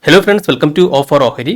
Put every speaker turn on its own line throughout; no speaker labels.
Hello friends, welcome to Offer Ohri.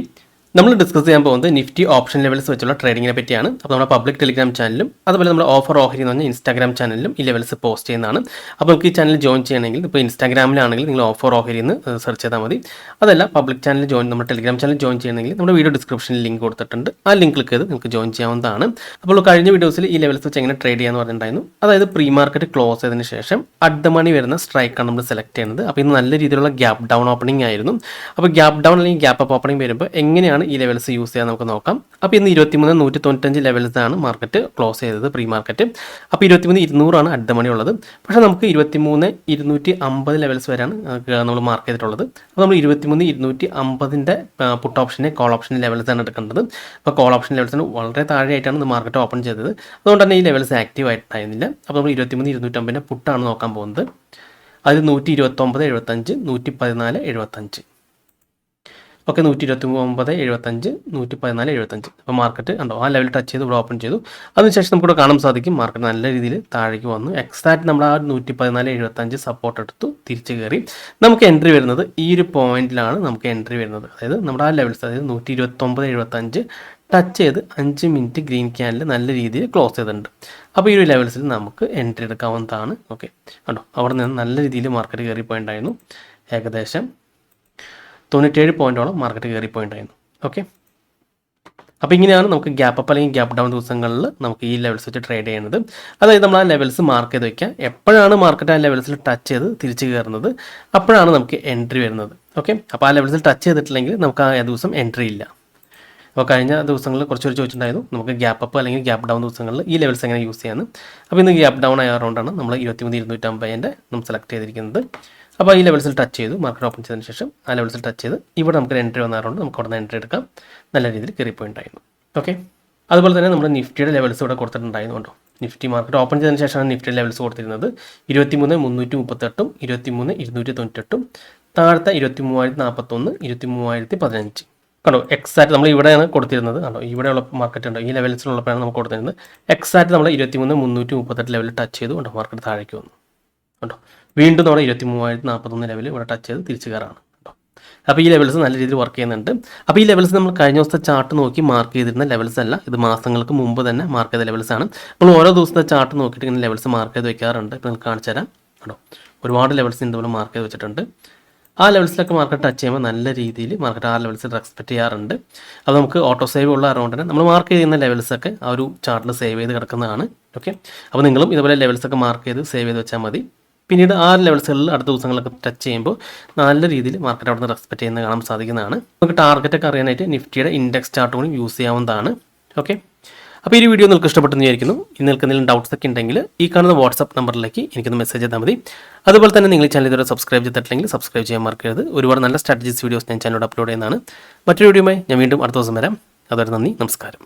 നമ്മൾ discuss ചെയ്യാൻ പോകുന്നത് നിഫ്റ്റി ഓപ്ഷൻ ലെവൽസ് വെച്ചുള്ള ട്രേഡിങ്ങിനെ പറ്റിയാണ്. അപ്പോൾ നമ്മുടെ പബ്ലിക് ടെലിഗ്രാം ചാനലും അതുപോലെ നമ്മുടെ ഓഫർ ഓഹരി എന്ന് പറഞ്ഞ ഇൻസ്റ്റാഗ്രാം ചാനലിലും ഈ ലെവൽസ് പോസ്റ്റ് ചെയ്യുന്നതാണ്. അപ്പോൾ നിങ്ങൾക്ക് ഈ ചാനൽ ജോയിൻ ചെയ്യണമെങ്കിൽ ഇപ്പോൾ ഇൻസ്റ്റാഗ്രാമിലാണെങ്കിൽ നിങ്ങൾ ഓഫർ ഓഹരി എന്ന് സെർച്ച് ചെയ്താൽ മതി. അതല്ല പബ്ലിക് ചാനൽ നമ്മുടെ ടെലിഗ്രാം ചാനൽ ജോയിൻ ചെയ്യണമെങ്കിൽ നമ്മുടെ വീഡിയോ ഡിസ്ക്രിപ്ഷനിൽ ലിങ്ക് കൊടുത്തിട്ടുണ്ട്. ആ ലിങ്ക് ക്ലിക്ക് ചെയ്ത് നിങ്ങൾക്ക് ജോയിൻ ചെയ്യാവുന്നതാണ്. അപ്പോൾ കഴിഞ്ഞ വീഡിയോസിൽ ഈ ലെവൽസ് വെച്ച് എങ്ങനെ ട്രേഡ് ചെയ്യാമെന്ന് പറഞ്ഞിട്ടുണ്ടായിരുന്നു. അതായത് പ്രീ മാർക്കറ്റ് ക്ലോസ് ചെയ്തതിന് ശേഷം അറ്റ് ദ മണി വരുന്ന സ്ട്രൈക്കാണ് നമ്മൾ സെലക്ട് ചെയ്യുന്നത്. അപ്പോൾ ഇന്ന് നല്ല രീതിയിലുള്ള ഗ്യാപ്പ് ഡൗൺ ഓപ്പണിംഗ് ആയിരുന്നു. അപ്പോൾ ഗ്യാപ്പ് ഡൗൺ അല്ലെങ്കിൽ ഗ്യാപ്പ് അപ്പ് ഓപ്പണിംഗ് വരുമ്പോൾ എങ്ങനെയാണ് ഈ ലെവൽസ് യൂസ് ചെയ്യാൻ നമുക്ക് നോക്കാം. അപ്പോൾ ഇന്ന് 23,195 ലെവൽസാണ് മാർക്കറ്റ് ക്ലോസ് ചെയ്തത് പ്രീ മാർക്കറ്റ്. അപ്പോൾ 23,200 അറ്റ് ദ മണി ഉള്ളത്. പക്ഷേ നമുക്ക് 23,250 ലെവൽസ് വരെയാണ് നമ്മൾ മാർക്ക് ചെയ്തിട്ടുള്ളത്. അപ്പോൾ നമ്മൾ 23,250 പുട്ട് ഓപ്ഷനെ കോൾ ഓപ്ഷൻ ലെവൽസാണ് എടുക്കേണ്ടത്. അപ്പോൾ കോൾ ഓപ്ഷൻ ലെവൽസിന് വളരെ താഴെയായിട്ടാണ് ഇത് മാർക്കറ്റ് ഓപ്പൺ ചെയ്തത്. അതുകൊണ്ട് തന്നെ ഈ ലെവൽസ് ആക്റ്റീവ് ആയിട്ടായിരുന്നില്ല. അപ്പോൾ നമ്മൾ 23,250 പുട്ടാണ് നോക്കാൻ പോകുന്നത്. അതിൽ 129.75, 114.75. ഓക്കെ, 129.75, 114.75. അപ്പോൾ മാർക്കറ്റ് ഉണ്ടോ ആ ലെവൽ ടച്ച് ചെയ്ത് ഇവിടെ ഓപ്പൺ ചെയ്തു. അതിനുശേഷം നമുക്കിവിടെ കാണാൻ സാധിക്കും മാർക്കറ്റ് നല്ല രീതിയിൽ താഴേക്ക് വന്നു. എക്സാക്റ്റ് നമ്മൾ ആ 114.75 സപ്പോർട്ട് എടുത്തു തിരിച്ച് കയറി. നമുക്ക് എൻട്രി വരുന്നത് ഈ ഒരു പോയിന്റിലാണ് നമുക്ക് എൻട്രി വരുന്നത്. അതായത് നമ്മുടെ ആ ലെവൽസ്, അതായത് 129.75 ടച്ച് ചെയ്ത് 5 മിനിറ്റ് ഗ്രീൻ ക്യാനിൽ നല്ല രീതിയിൽ ക്ലോസ് ചെയ്തിട്ടുണ്ട്. അപ്പോൾ ഈ ഒരു ലെവൽസിൽ നമുക്ക് എൻട്രി എടുക്കാവുന്നതാണ്. ഓക്കെ, കണ്ടോ അവിടെ നിന്ന് നല്ല രീതിയിൽ മാർക്കറ്റ് കയറിപ്പോയിട്ടുണ്ടായിരുന്നു. ഏകദേശം 97 പോയിന്റോളം മാർക്കറ്റ് കയറിപ്പോയിട്ടുണ്ടായിരുന്നു. ഓക്കെ, അപ്പോൾ ഇങ്ങനെയാണ് നമുക്ക് ഗ്യാപ്പ് അപ്പ് അല്ലെങ്കിൽ ഗ്യാപ്പ് ഡൗൺ ദിവസങ്ങളിൽ നമുക്ക് ഈ ലെവൽസ് വെച്ച് ട്രേഡ് ചെയ്യുന്നത്. അതായത് നമ്മൾ ആ ലെവൽസ് മാർക്ക് ചെയ്ത് വയ്ക്കുക. എപ്പോഴാണ് മാർക്കറ്റ് ആ ലെവൽസിൽ ടച്ച് ചെയ്ത് തിരിച്ച് കയറുന്നത് അപ്പോഴാണ് നമുക്ക് എൻട്രി വരുന്നത്. ഓക്കെ, അപ്പോൾ ആ ലെവൽസിൽ ടച്ച് ചെയ്തിട്ടില്ലെങ്കിൽ നമുക്ക് ആ ദിവസം എൻട്രി ഇല്ല. അപ്പോൾ കഴിഞ്ഞ ദിവസങ്ങളിൽ കുറച്ചൊരു ചോദിച്ചിട്ടുണ്ടായിരുന്നു നമുക്ക് ഗ്യാപ്പ് അപ്പ് അല്ലെങ്കിൽ ഗ്യാപ്പ് ഡൗൺ ദിവസങ്ങളിൽ ഈ ലെവൽസ് എങ്ങനെ യൂസ് ചെയ്യാമെന്ന്. അപ്പോൾ ഇന്ന് ഗ്യാപ്പ് ഡൗൺ ആയതുകൊണ്ടാണ് നമ്മൾ 23,250 നമ്മൾ സെലക്ട് ചെയ്തിരിക്കുന്നത്. അപ്പോൾ ഈ ലെവൽസിൽ ടച്ച് ചെയ്തു മാർക്കറ്റ് ഓപ്പൺ ചെയ്തതിന് ശേഷം ആ ലെവൽസിൽ ടച്ച് ചെയ്ത് ഇവിടെ നമുക്ക് എൻട്രി വന്നാറുണ്ട്. നമുക്ക് അവിടെ നിന്ന് എൻട്രി എടുക്കാം. നല്ല രീതിയിൽ കയറിപ്പോയിട്ടുണ്ടായിരുന്നു. ഓക്കെ, അതുപോലെ തന്നെ നമ്മുടെ നിഫ്റ്റിയുടെ ലെവൽസ് ഇവിടെ കൊടുത്തിട്ടുണ്ടായിരുന്നു കേട്ടോ. നിഫ്റ്റി മാർക്കറ്റ് ഓപ്പൺ ചെയ്തതിന് ശേഷമാണ് നിഫ്റ്റി ലെവൽസ് കൊടുത്തിരുന്നത്. 23,338, 23,298, താഴത്തെ 23,041, 23,015. കണ്ടോ, എക്സാക്റ്റ് നമ്മൾ ഇവിടെയാണ് കൊടുത്തിരുന്നത്. കണ്ടോ ഇവിടെയുള്ള മാർക്കറ്റ് ഉണ്ടോ ഈ ലെവൽസിലുള്ളപ്പോഴാണ് നമുക്ക് കൊടുത്തിരുന്നത്. എക്സാക്റ്റ് നമ്മൾ 23,338 ലെവലിൽ ടച്ച് ചെയ്തു കണ്ടോ മാർക്കറ്റ് താഴേക്ക് വന്നു. കണ്ടോ വീണ്ടും നമ്മൾ 23,041 ലെവൽ ഇവിടെ ടച്ച് ചെയ്ത് തിരിച്ചു കയറാണ് കേട്ടോ. അപ്പോൾ ഈ ലെവൽസ് നല്ല രീതിയിൽ വർക്ക് ചെയ്യുന്നുണ്ട്. അപ്പോൾ ഈ ലെവൽസ് നമ്മൾ കഴിഞ്ഞ ദിവസത്തെ ചാർട്ട് നോക്കി മാർക്ക് ചെയ്തിരുന്ന ലെവൽസ് അല്ല, ഇത് മാസങ്ങൾക്ക് മുമ്പ് തന്നെ മാർക്ക് ചെയ്ത ലെവൽസാണ്. നമ്മൾ ഓരോ ദിവസത്തെ ചാർട്ട് നോക്കിയിട്ട് ഇങ്ങനെ ലെവൽസ് മാർക്ക് ചെയ്ത് വെക്കാറുണ്ട്. ഇപ്പോൾ നിങ്ങൾക്ക് കാണിച്ചു തരാം. കേട്ടോ ഒരുപാട് ലെവൽസ് ഇതുപോലെ മാർക്ക് ചെയ്ത് വെച്ചിട്ടുണ്ട്. ആ ലെവൽസിലൊക്കെ മാർക്കറ്റ് ടച്ച് ചെയ്യുമ്പോൾ നല്ല രീതിയിൽ മാർക്കറ്റ് ആ ലെവൽസിൽ റെസ്പെക്ട് ചെയ്യാറുണ്ട്. അത് നമുക്ക് ഓട്ടോ സേവ് ഉള്ള അതുകൊണ്ട് തന്നെ നമ്മൾ മാർക്ക് ചെയ്യുന്ന ലെവൽസൊക്കെ ആ ഒരു ചാർട്ടിൽ സേവ് ചെയ്ത് കിടക്കുന്നതാണ്. ഓക്കെ, അപ്പോൾ നിങ്ങളും ഇതുപോലെ ലെവൽസൊക്കെ മാർക്ക് ചെയ്ത് സേവ് ചെയ്ത് വെച്ചാൽ മതി. പിന്നീട് ആ ലെവൽസുകളിൽ അടുത്ത ദിവസങ്ങളൊക്കെ ടച്ച് ചെയ്യുമ്പോൾ നല്ല രീതിയിൽ മാർക്കറ്റ് അവിടെ നിന്ന് റെസ്പെക്ട് ചെയ്യുന്നത് കാണാൻ സാധിക്കുന്നതാണ്. നമുക്ക് ടാർഗറ്റൊക്കെ അറിയാനായിട്ട് നിഫ്റ്റിയുടെ ഇൻഡെക്സ് ചാർട്ട് കൂടി യൂസ് ചെയ്യാവുന്നതാണ്. ഓക്കെ, അപ്പോൾ ഈ വീഡിയോ നിങ്ങൾക്ക് ഇഷ്ടപ്പെട്ടെന്ന് വിചാരിക്കുന്നു. നിങ്ങൾക്ക് എന്തെങ്കിലും ഡൗട്ട്സ് ഒക്കെ ഉണ്ടെങ്കിൽ ഈ കാണുന്ന വാട്സ്ആപ്പ് നമ്പറിലേക്ക് എനിക്കൊന്ന് മെസ്സേജ് ചെയ്താൽ മതി. അതുപോലെ തന്നെ നിങ്ങൾ ചാനൽ ഇതുവരെ സബ്സ്ക്രൈബ് ചെയ്തിട്ടില്ലെങ്കിൽ സബ്സ്ക്രൈബ് ചെയ്യാൻ മറക്കരുത്. ഒരുപാട് നല്ല സ്ട്രാറ്റജീസ് വീഡിയോസ് ഞാൻ ചാനലോട് അപ്ലോഡ് ചെയ്യുന്നതാണ്. മറ്റൊരു വീഡിയോയുമായി ഞാൻ വീണ്ടും അടുത്ത ദിവസം വരാം. അതുവരെ നന്ദി, നമസ്കാരം.